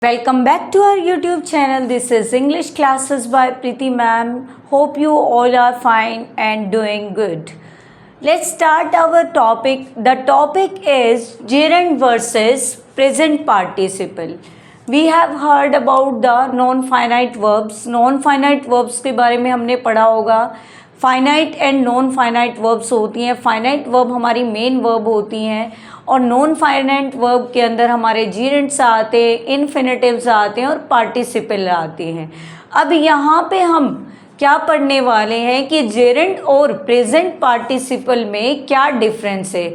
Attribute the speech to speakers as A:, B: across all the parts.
A: Welcome back to our YouTube channel. This is English classes by Preeti ma'am. Hope you all are fine and doing good. Let's start our topic. The topic is gerund versus present participle. We have heard about the non-finite verbs. Non-finite verbs के बारे में हमने पढ़ा होगा. Finite and non finite verbs होती हैं. Finite verb हमारी main verb होती हैं और नॉन फाइनाइट वर्ब के अंदर हमारे जीरेंट्स आते हैं, इन्फिनेटिव्स आते हैं और पार्टिसिपल आते हैं. अब यहाँ पे हम क्या पढ़ने वाले हैं कि जेरेंट और प्रेजेंट पार्टिसिपल में क्या डिफरेंस है.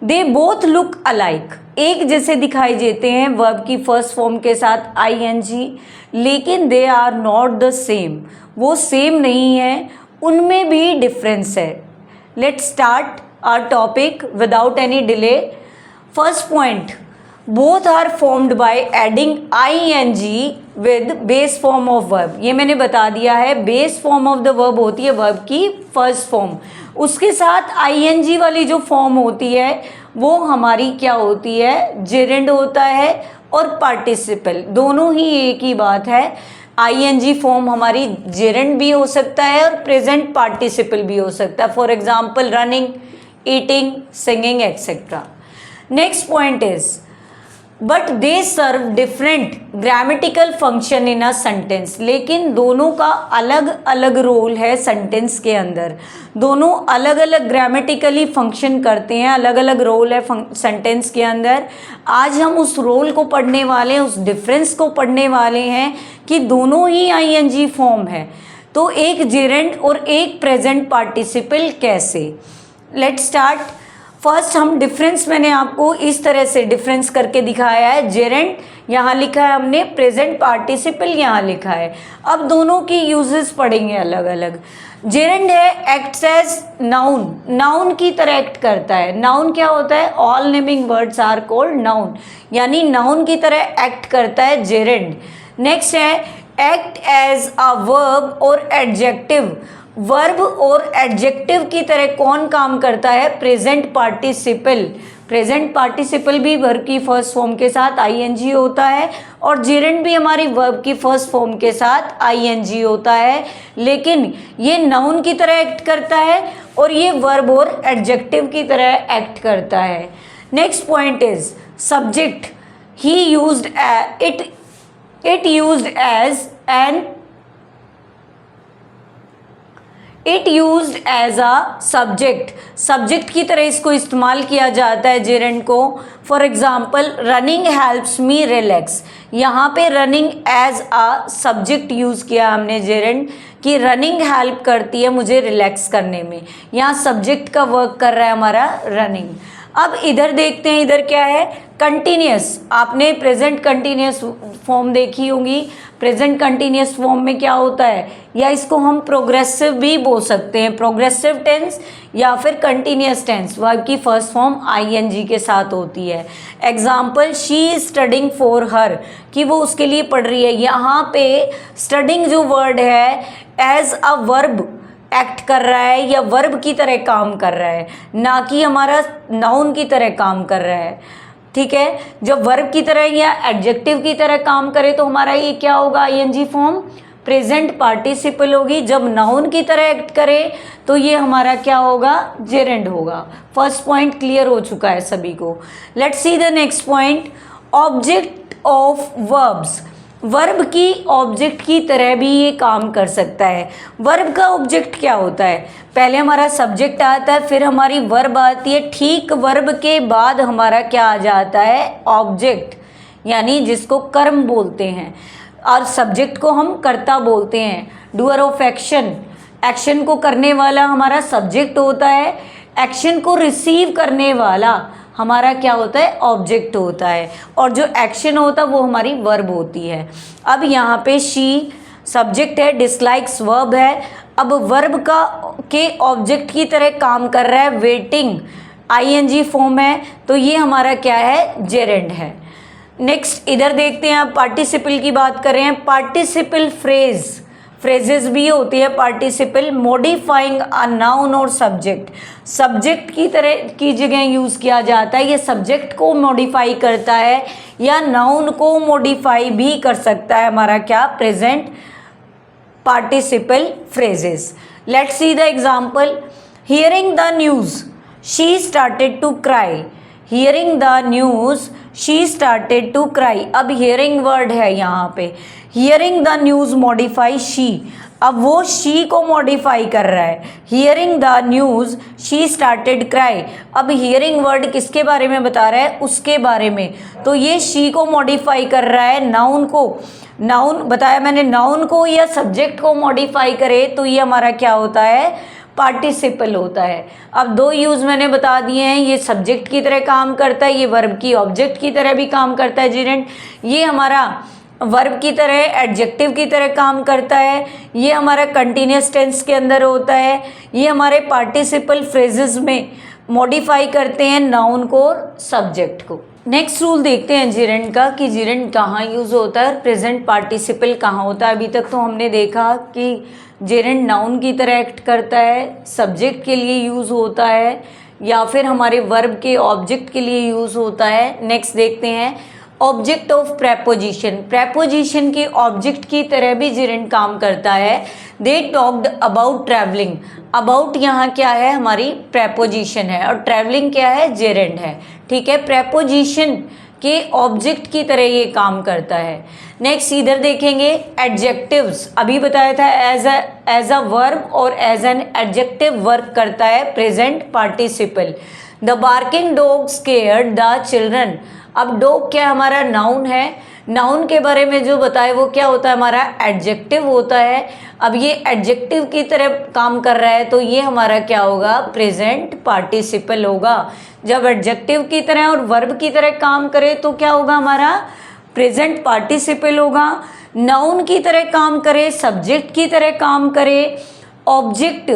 A: They both look alike. एक जैसे दिखाई देते हैं वर्ब की फर्स्ट फॉर्म के साथ आईएनजी, लेकिन they are not the same. वो सेम नहीं है, उनमें भी डिफरेंस है. Let's start our topic without any delay. First point, both are formed by adding ING with base form of verb. ये मैंने बता दिया है, base form of the verb होती है वर्ब की फर्स्ट फॉर्म. उसके साथ आईएनजी वाली जो फॉर्म होती है वो हमारी क्या होती है, जेरेंड होता है और पार्टिसिपल. दोनों ही एक ही बात है. आईएनजी फॉर्म हमारी जेरेंड भी हो सकता है और प्रेजेंट पार्टिसिपल भी हो सकता है. For example running, eating, singing etcetera. Next point is but they serve different grammatical function in a sentence. लेकिन दोनों का अलग अलग रोल है सेंटेंस के अंदर. दोनों अलग अलग ग्रामेटिकली फंक्शन करते हैं, अलग अलग रोल है सेंटेंस के अंदर. आज हम उस रोल को पढ़ने वाले हैं, उस डिफरेंस को पढ़ने वाले हैं कि दोनों ही आईएनजी फॉर्म है. तो एक जेरेंड और एक प्रेजेंट पार्टिसिपल कैसे. Let's start. फर्स्ट हम डिफरेंस, मैंने आपको इस तरह से डिफरेंस करके दिखाया है. जेरेंड यहाँ लिखा है हमने, प्रेजेंट पार्टिसिपल यहाँ लिखा है. अब दोनों की यूजेस पढ़ेंगे अलग अलग. जेरेंड है एक्ट्स एज नाउन. नाउन की तरह एक्ट करता है. नाउन क्या होता है, all naming words are called noun, यानी नाउन की तरह एक्ट करता है जेरेंड. नेक्स्ट है एक्ट एज अ वर्ब और एडजेक्टिव. वर्ब और एडजेक्टिव की तरह कौन काम करता है, प्रेजेंट पार्टिसिपल. प्रेजेंट पार्टिसिपल भी वर्ब की फर्स्ट फॉर्म के साथ आईएनजी होता है और जेरेंड भी हमारी वर्ब की फर्स्ट फॉर्म के साथ आईएनजी होता है. लेकिन ये नाउन की तरह एक्ट करता है और ये वर्ब और एडजेक्टिव की तरह एक्ट करता है. Next point is subject. He used it used as a subject. Subject की तरह इसको इस्तेमाल किया जाता है जेरेंड को. For example running helps me relax. यहाँ पे running as a subject use किया हमने जेरेंड कि रनिंग हेल्प करती है मुझे रिलैक्स करने में. यहाँ सब्जेक्ट का वर्क कर रहा है हमारा रनिंग. अब इधर देखते हैं, इधर क्या है, कंटिन्यूस. आपने प्रेजेंट कंटिन्यूस फॉर्म देखी होगी. प्रेजेंट कंटिन्यूस फॉर्म में क्या होता है, या इसको हम प्रोग्रेसिव भी बोल सकते हैं, प्रोग्रेसिव टेंस या फिर कंटिन्यूस टेंस. वर्ब की फर्स्ट फॉर्म आईएनजी के साथ होती है. Example she is studying for her, कि वो उसके लिए पढ़ रही है. यहाँ पे स्टडिंग जो वर्ड है एज अ वर्ब एक्ट कर रहा है या वर्ब की तरह काम कर रहा है, ना कि हमारा नाउन की तरह काम कर रहा है. ठीक है, जब वर्ब की तरह या एडजेक्टिव की तरह काम करे तो हमारा ये क्या होगा, आईएनजी फॉर्म प्रेजेंट पार्टिसिपल होगी. जब नाउन की तरह एक्ट करे तो ये हमारा क्या होगा, जेरेंड होगा. फर्स्ट पॉइंट क्लियर हो चुका है सभी को. Let's see the next point, object of verbs. Verb की ऑब्जेक्ट की तरह भी ये काम कर सकता है. वर्ब का ऑब्जेक्ट क्या होता है, पहले हमारा सब्जेक्ट आता है, फिर हमारी वर्ब आती है. ठीक वर्ब के बाद हमारा क्या आ जाता है, ऑब्जेक्ट, यानी जिसको कर्म बोलते हैं. और सब्जेक्ट को हम कर्ता बोलते हैं, डूअर ऑफ एक्शन. एक्शन को करने वाला हमारा सब्जेक्ट होता है. एक्शन को रिसीव करने वाला हमारा क्या होता है, ऑब्जेक्ट होता है. और जो एक्शन होता है वो हमारी वर्ब होती है. अब यहाँ पे शी सब्जेक्ट है, डिसलाइक्स वर्ब है. अब वर्ब के ऑब्जेक्ट की तरह काम कर रहा है वेटिंग, आईएनजी फॉर्म है, तो ये हमारा क्या है, जेरेंड है. नेक्स्ट इधर देखते हैं, आप पार्टिसिपल की बात कर रहे हैं. Participle phrase. फ्रेजेस भी होती है पार्टिसिपल मॉडिफाइंग अ नाउन और सब्जेक्ट, सब्जेक्ट की तरह की जगह यूज़ किया जाता है। ये सब्जेक्ट को मॉडिफाई करता है या नाउन को मॉडिफाई भी कर सकता है हमारा क्या present participle phrases. Let's see the example. Hearing the news she started to cry, hearing the news she started to cry. अब हियरिंग वर्ड है यहाँ पे, hearing the news modify she, अब वो शी को मॉडिफाई कर रहा है। Hearing the news she started cry, अब हियरिंग वर्ड किसके बारे में बता रहा है, उसके बारे में, तो ये शी को मॉडिफाई कर रहा है नाउन को। नाउन बताया मैंने, नाउन को या सब्जेक्ट को मॉडिफाई करे तो ये हमारा क्या होता है, पार्टिसिपल होता है। अब दो यूज़ मैंने बता दिए हैं, ये सब्जेक्ट की तरह काम करता है, ये वर्ब की ऑब्जेक्ट की तरह भी काम करता है जेरेंट, ये हमारा वर्ब की तरह एडजेक्टिव की तरह काम करता है, ये हमारा कंटिन्यूस टेंस के अंदर होता है, ये हमारे पार्टिसिपल फ्रेजेस में मॉडिफाई करते हैं नाउन को और सब्जेक्ट को। नेक्स्ट रूल देखते हैं जेरेंट का कि जेरेंट कहाँ यूज़ होता है और प्रेजेंट पार्टिसिपल कहाँ होता है। अभी तक तो हमने देखा कि जेरेंट नाउन की तरह एक्ट करता है, सब्जेक्ट के लिए यूज़ होता है या फिर हमारे वर्ब के ऑब्जेक्ट के लिए यूज़ होता है। नेक्स्ट देखते हैं ऑब्जेक्ट ऑफ प्रेपोजिशन, प्रेपोजिशन के ऑब्जेक्ट की तरह भी जेरेंट काम करता है। They talked about travelling, about यहाँ क्या है, हमारी प्रेपोजिशन है और ट्रैवलिंग क्या है, जेरेंट है। ठीक है, प्रेपोजिशन के ऑब्जेक्ट की तरह ये काम करता है। नेक्स्ट इधर देखेंगे एडजेक्टिव्स, अभी बताया था एज अ वर्ब और एज एन एडजेक्टिव वर्क करता है present participle. The barking dog scared the children, अब डॉग क्या हमारा नाउन है, नाउन के बारे में जो बताए वो क्या होता है, हमारा एडजेक्टिव होता है। अब ये एडजेक्टिव की तरह काम कर रहा है तो ये हमारा क्या होगा, प्रेजेंट पार्टिसिपल होगा। जब एडजेक्टिव की तरह और वर्ब की तरह काम करे तो क्या होगा, हमारा प्रेजेंट पार्टिसिपल होगा। नाउन की तरह काम करे, सब्जेक्ट की तरह काम करे, ऑब्जेक्ट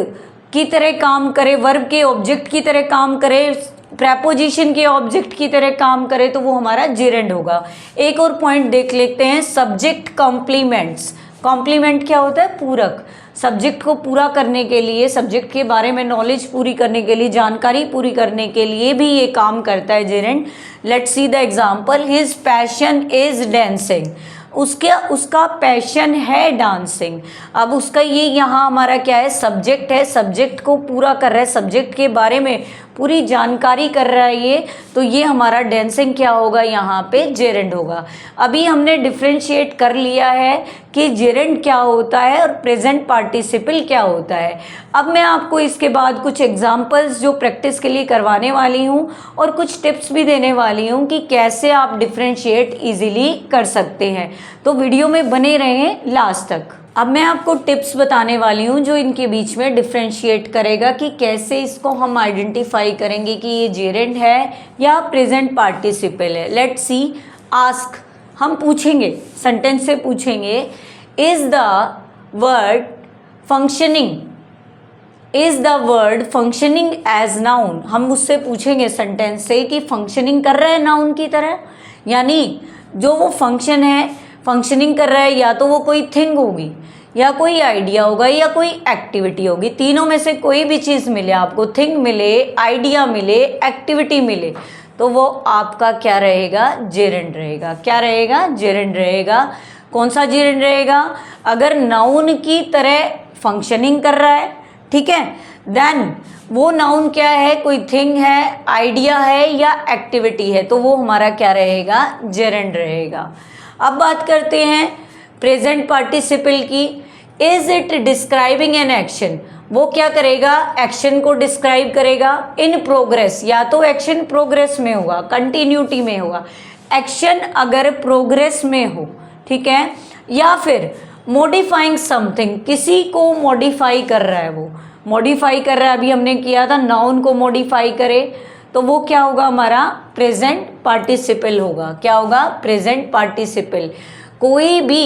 A: की तरह काम करे, वर्ब के ऑब्जेक्ट की तरह काम करे, प्रेपोजिशन के ऑब्जेक्ट की तरह काम करे तो वो हमारा जेरेंड होगा। एक और पॉइंट देख लेते हैं, सब्जेक्ट कॉम्प्लीमेंट्स, कॉम्प्लीमेंट क्या होता है, पूरक, सब्जेक्ट को पूरा करने के लिए, सब्जेक्ट के बारे में नॉलेज पूरी करने के लिए, जानकारी पूरी करने के लिए भी ये काम करता है gerund. Let's see the example. His passion is dancing, उसका पैशन है डांसिंग। अब उसका ये यहाँ हमारा क्या है, सब्जेक्ट है, सब्जेक्ट को पूरा कर रहा है, सब्जेक्ट के बारे में पूरी जानकारी कर रहा है ये, तो ये हमारा डांसिंग क्या होगा, यहाँ पे जेरेंड होगा। अभी हमने डिफ्रेंशिएट कर लिया है कि जेरेंड क्या होता है और प्रेजेंट पार्टिसिपल क्या होता है। अब मैं आपको इसके बाद कुछ एग्जांपल्स जो प्रैक्टिस के लिए करवाने वाली हूँ और कुछ टिप्स भी देने वाली हूँ कि कैसे आप डिफ्रेंशिएट इजीली कर सकते हैं, तो वीडियो में बने रहें लास्ट तक। अब मैं आपको टिप्स बताने वाली हूँ जो इनके बीच में डिफ्रेंशिएट करेगा कि कैसे इसको हम आइडेंटिफाई करेंगे कि ये जेरेंड है या प्रेजेंट पार्टिसिपल है। लेट्स सी, आस्क, हम पूछेंगे, सेंटेंस से पूछेंगे, is the word functioning, is the word functioning as noun, हम उससे पूछेंगे सेंटेंस से कि फंक्शनिंग कर रहा है नाउन की तरह, यानी जो वो फंक्शन है, फंक्शनिंग कर रहा है, या तो वो कोई थिंग होगी या कोई आइडिया होगा या कोई एक्टिविटी होगी, तीनों में से कोई भी चीज़ मिले आपको, थिंग मिले, आइडिया मिले, एक्टिविटी मिले, तो वो आपका क्या रहेगा, जेरेंड रहेगा। क्या रहेगा, जेरेंड रहेगा। कौन सा जेरेंड रहेगा, अगर नाउन की तरह फंक्शनिंग कर रहा है, ठीक है, देन वो नाउन क्या है, कोई थिंग है, आइडिया है या एक्टिविटी है, तो वो हमारा क्या रहेगा, जेरेंड रहेगा। अब बात करते हैं प्रेजेंट पार्टिसिपल की। Is it describing an action, वो क्या करेगा, एक्शन को डिस्क्राइब करेगा। इन प्रोग्रेस, या तो एक्शन प्रोग्रेस में होगा, कंटिन्यूटी में होगा, एक्शन अगर प्रोग्रेस में हो, ठीक है, या फिर मॉडिफाइंग समथिंग, किसी को मॉडिफाई कर रहा है, वो मॉडिफाई कर रहा है, अभी हमने किया था नाउन को मॉडिफाई करे, तो वो क्या होगा, हमारा प्रेजेंट पार्टिसिपल होगा। क्या होगा, प्रेजेंट पार्टिसिपल। कोई भी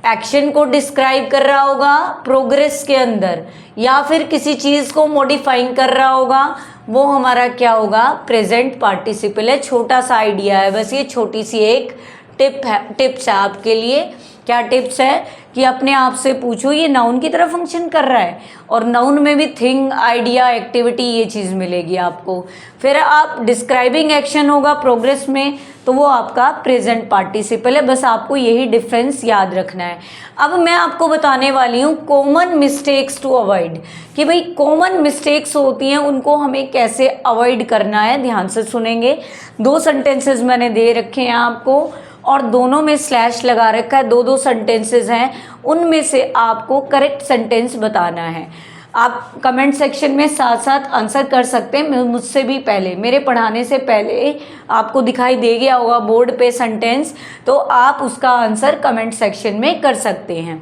A: एक्शन को डिस्क्राइब कर रहा होगा प्रोग्रेस के अंदर, या फिर किसी चीज़ को मॉडिफाइंग कर रहा होगा, वो हमारा क्या होगा, प्रेजेंट पार्टिसिपल है। छोटा सा आइडिया है बस, ये छोटी सी एक टिप्स है आपके लिए क्या टिप्स है कि अपने आप से पूछो ये नाउन की तरह फंक्शन कर रहा है, और नाउन में भी थिंग, आइडिया, एक्टिविटी ये चीज़ मिलेगी आपको। फिर आप डिस्क्राइबिंग एक्शन होगा प्रोग्रेस में, तो वो आपका प्रेजेंट पार्टिसिपल है। बस आपको यही डिफरेंस याद रखना है। अब मैं आपको बताने वाली हूँ कॉमन मिस्टेक्स टू अवॉइड, कि भाई कॉमन मिस्टेक्स होती हैं उनको हमें कैसे अवॉइड करना है। ध्यान से सुनेंगे। 2 सेंटेंसेस मैंने दे रखे हैं आपको, और दोनों में स्लैश लगा रखा है। 2 सेंटेंसेस हैं, उनमें से आपको करेक्ट सेंटेंस बताना है। आप कमेंट सेक्शन में साथ साथ आंसर कर सकते हैं। मुझसे भी पहले, मेरे पढ़ाने से पहले आपको दिखाई दे गया होगा बोर्ड पे सेंटेंस, तो आप उसका आंसर कमेंट सेक्शन में कर सकते हैं।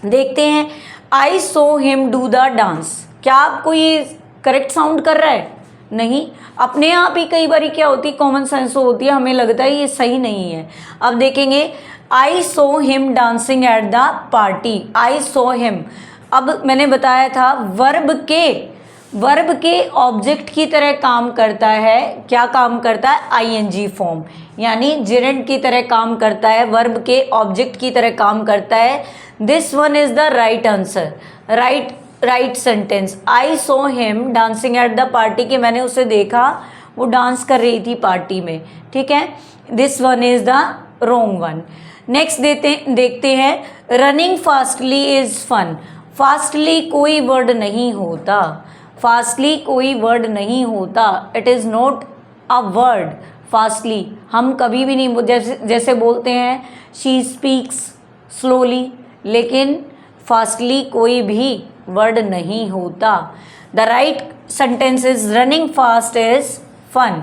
A: देखते हैं, आई saw him do the dance. क्या आपको ये करेक्ट साउंड कर रहा है? नहीं। अपने आप ही कई बार क्या होती है, कॉमन सेंस होती है, हमें लगता है ये सही नहीं है। अब देखेंगे, I saw him dancing at the party. I saw him, अब मैंने बताया था वर्ब के ऑब्जेक्ट की तरह काम करता है। क्या काम करता है? आईएनजी फॉर्म, यानी जेरेंट की तरह काम करता है, वर्ब के ऑब्जेक्ट की तरह काम करता है। This one is the right answer, right sentence. I saw him dancing at the party, कि मैंने उसे देखा वो डांस कर रही थी पार्टी में। ठीक है, this one is the wrong one. Next देखते हैं, running fastly is fun. Fastly कोई वर्ड नहीं होता, फास्टली कोई वर्ड नहीं होता, it is not a word. Fastly हम कभी भी नहीं, जैसे बोलते हैं शी स्पीक्स स्लोली, लेकिन फास्टली कोई भी वर्ड नहीं होता। The right sentence is running fast is fun,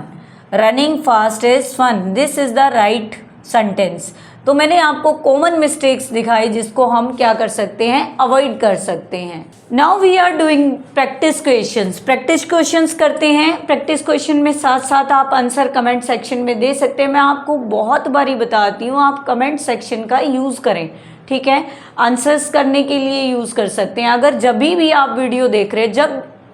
A: running fast is fun, this is the right sentence. तो मैंने आपको कॉमन मिस्टेक्स दिखाई जिसको हम क्या कर सकते हैं, अवॉइड कर सकते हैं। Now we are doing practice questions. Practice questions करते हैं। प्रैक्टिस क्वेश्चन में साथ साथ आप आंसर कमेंट सेक्शन में दे सकते हैं। मैं आपको बहुत बारी बताती हूँ, आप कमेंट सेक्शन का यूज़ करें। ठीक है, आंसर्स करने के लिए यूज़ कर सकते हैं। अगर जब भी आप वीडियो देख रहे हैं,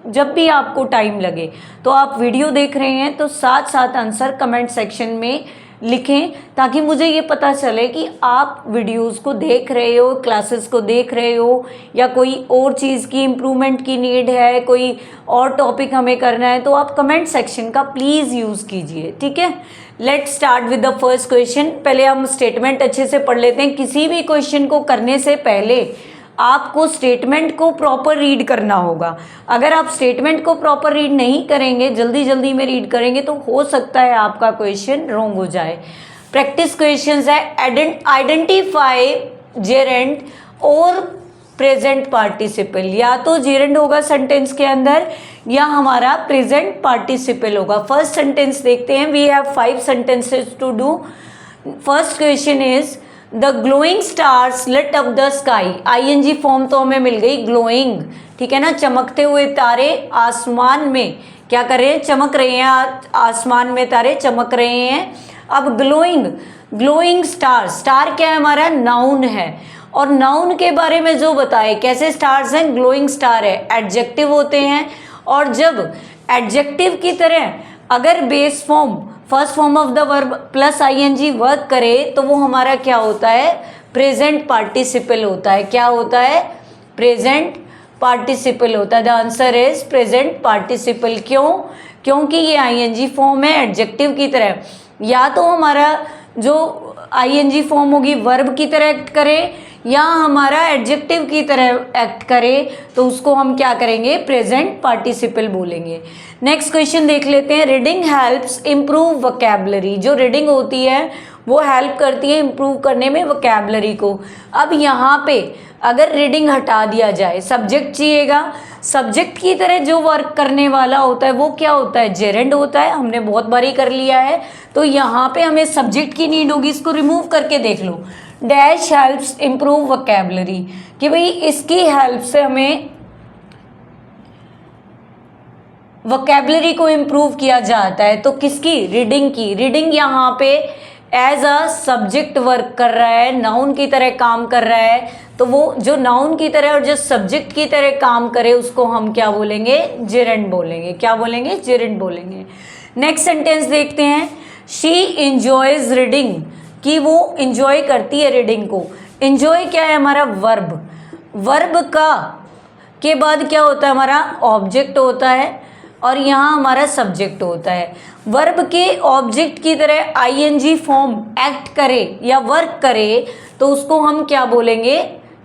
A: जब भी आपको टाइम लगे, तो आप वीडियो देख रहे हैं तो साथ साथ आंसर कमेंट सेक्शन में लिखें, ताकि मुझे ये पता चले कि आप वीडियोस को देख रहे हो, क्लासेस को देख रहे हो, या कोई और चीज़ की इम्प्रूवमेंट की नीड है, कोई और टॉपिक हमें करना है, तो आप कमेंट सेक्शन का प्लीज़ यूज़ कीजिए। ठीक है, let's start with the first question. पहले हम स्टेटमेंट अच्छे से पढ़ लेते हैं। किसी भी क्वेश्चन को करने से पहले आपको स्टेटमेंट को प्रॉपर रीड करना होगा। अगर आप स्टेटमेंट को प्रॉपर रीड नहीं करेंगे, जल्दी जल्दी में रीड करेंगे, तो हो सकता है आपका क्वेश्चन रॉन्ग हो जाए। प्रैक्टिस क्वेश्चंस है, आइडेंटिफाई जेरेंट और प्रेजेंट पार्टिसिपल। या तो जेरेंट होगा सेंटेंस के अंदर, या हमारा प्रेजेंट पार्टिसिपल होगा। फर्स्ट सेंटेंस देखते हैं। We have 5 sentences to do. First question is the glowing stars lit up the sky. ING form तो हमें मिल गई, ग्लोइंग। ठीक है ना, चमकते हुए तारे आसमान में क्या कर रहे हैं, चमक रहे हैं। आसमान में तारे चमक रहे हैं। अब ग्लोइंग स्टार, स्टार क्या है, हमारा नाउन है, और नाउन के बारे में जो बताए कैसे स्टार्स हैं, ग्लोइंग स्टार है, एडजेक्टिव होते हैं। और जब एडजेक्टिव की तरह अगर base form, first form of the verb plus ING work करे, तो वो हमारा क्या होता है, प्रेजेंट पार्टिसिपल होता है। क्या होता है, प्रेजेंट पार्टिसिपल होता है। The answer is present participle. क्यों? क्योंकि ये आईएनजी फॉर्म है एडजेक्टिव की तरह। या तो हमारा जो आईएनजी फॉर्म होगी वर्ब की तरह एक्ट करे, या हमारा एडजेक्टिव की तरह एक्ट करे, तो उसको हम क्या करेंगे, प्रेजेंट पार्टिसिपल बोलेंगे। नेक्स्ट क्वेश्चन देख लेते हैं। Reading helps improve vocabulary. जो रीडिंग होती है वो हेल्प करती है इम्प्रूव करने में वोकैबुलरी को। अब यहाँ पे अगर रीडिंग हटा दिया जाए, सब्जेक्ट चाहिएगा। सब्जेक्ट की तरह जो वर्क करने वाला होता है वो क्या होता है, जेरेंड होता है। हमने बहुत बारी कर लिया है, तो यहाँ पे हमें सब्जेक्ट की नीड होगी। इसको रिमूव करके देख लो। डैश हेल्प्स इम्प्रूव वोकैबुलरी, कि भाई इसकी हेल्प से हमें वोकैबुलरी को इम्प्रूव किया जाता है। तो किसकी, रीडिंग की। रीडिंग यहाँ पे एज अ सब्जेक्ट वर्क कर रहा है, नाउन की तरह काम कर रहा है। तो वो जो नाउन की तरह और जो सब्जेक्ट की तरह काम करे उसको हम क्या बोलेंगे, जेरेंड बोलेंगे। क्या बोलेंगे, जेरेंड बोलेंगे। नेक्स्ट सेंटेंस देखते हैं। शी इंजॉयज रीडिंग, कि वो इंजॉय करती है रीडिंग को। एंजॉय क्या है हमारा वर्ब, वर्ब का के बाद क्या होता है हमारा ऑब्जेक्ट होता है और यहाँ हमारा सब्जेक्ट होता है। वर्ब के ऑब्जेक्ट की तरह आईएनजी फॉर्म एक्ट करे या वर्क करे तो उसको हम क्या बोलेंगे,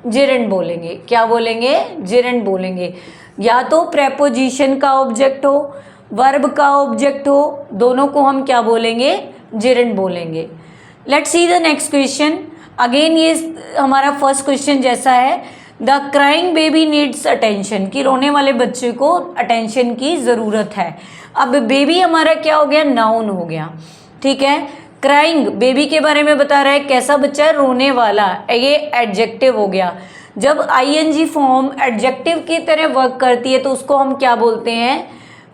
A: जेरेंड बोलेंगे। क्या बोलेंगे, जेरेंड बोलेंगे। या तो प्रेपोजिशन का ऑब्जेक्ट हो, वर्ब का ऑब्जेक्ट हो, दोनों को हम क्या बोलेंगे, जेरेंड बोलेंगे। Let's see the next question. Again ये हमारा फर्स्ट क्वेश्चन जैसा है, the crying baby needs attention, कि रोने वाले बच्चे को अटेंशन की ज़रूरत है। अब बेबी हमारा क्या हो गया, नाउन हो गया, ठीक है। क्राइंग बेबी के बारे में बता रहा है, कैसा बच्चा है, रोने वाला, ये एडजेक्टिव हो गया। जब आईएनजी फॉर्म एडजेक्टिव की तरह वर्क करती है तो उसको हम क्या बोलते हैं,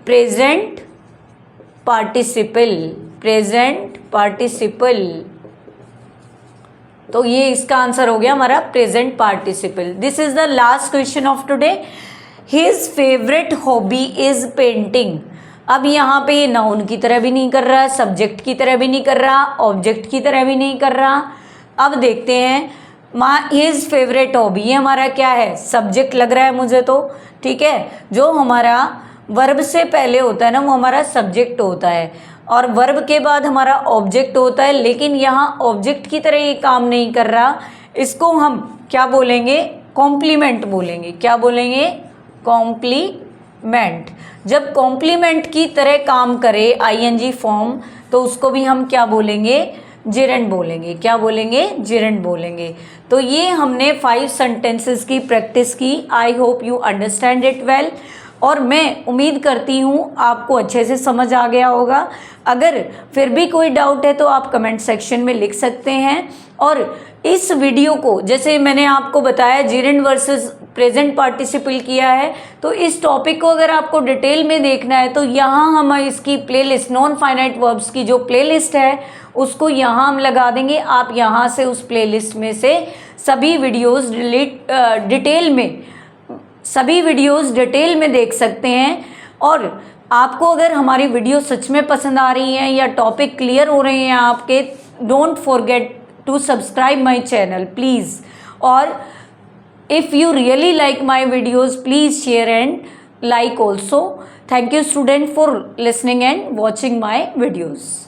A: प्रेजेंट पार्टिसिपल, प्रेजेंट पार्टिसिपल। तो ये इसका आंसर हो गया हमारा present participle. This is the last question of today. His favourite hobby is painting. अब यहाँ पे ये नाउन की तरह भी नहीं कर रहा, सब्जेक्ट की तरह भी नहीं कर रहा, ऑब्जेक्ट की तरह भी नहीं कर रहा। अब देखते हैं, हिज फेवरेट हॉबी, ये हमारा क्या है, सब्जेक्ट लग रहा है मुझे तो, ठीक है। जो हमारा वर्ब से पहले होता है ना वो हमारा सब्जेक्ट होता है और वर्ब के बाद हमारा ऑब्जेक्ट होता है, लेकिन यहाँ ऑब्जेक्ट की तरह ये काम नहीं कर रहा। इसको हम क्या बोलेंगे, कॉम्प्लीमेंट बोलेंगे। क्या बोलेंगे, कॉम्प्लीमेंट। जब कॉम्प्लीमेंट की तरह काम करे आईएनजी फॉर्म तो उसको भी हम क्या बोलेंगे, जेरेंड बोलेंगे। क्या बोलेंगे, जेरेंड बोलेंगे। तो ये हमने 5 सेंटेंसेस की प्रैक्टिस की। I hope you understand it well और मैं उम्मीद करती हूँ आपको अच्छे से समझ आ गया होगा। अगर फिर भी कोई डाउट है तो आप कमेंट सेक्शन में लिख सकते हैं। और इस वीडियो को जैसे मैंने आपको बताया जेरेंड वर्सेस प्रेजेंट पार्टिसिपल किया है, तो इस टॉपिक को अगर आपको डिटेल में देखना है तो यहाँ हम इसकी प्लेलिस्ट, नॉन फाइनाइट वर्ब्स की जो प्लेलिस्ट है उसको यहाँ हम लगा देंगे। आप यहाँ से उस प्लेलिस्ट में से सभी वीडियोज़ सभी वीडियोस डिटेल में देख सकते हैं। और आपको अगर हमारी वीडियो सच में पसंद आ रही हैं या टॉपिक क्लियर हो रहे हैं आपके, don't forget to subscribe my channel please. और if you really like my videos please share and like also. Thank you student for listening and watching my videos.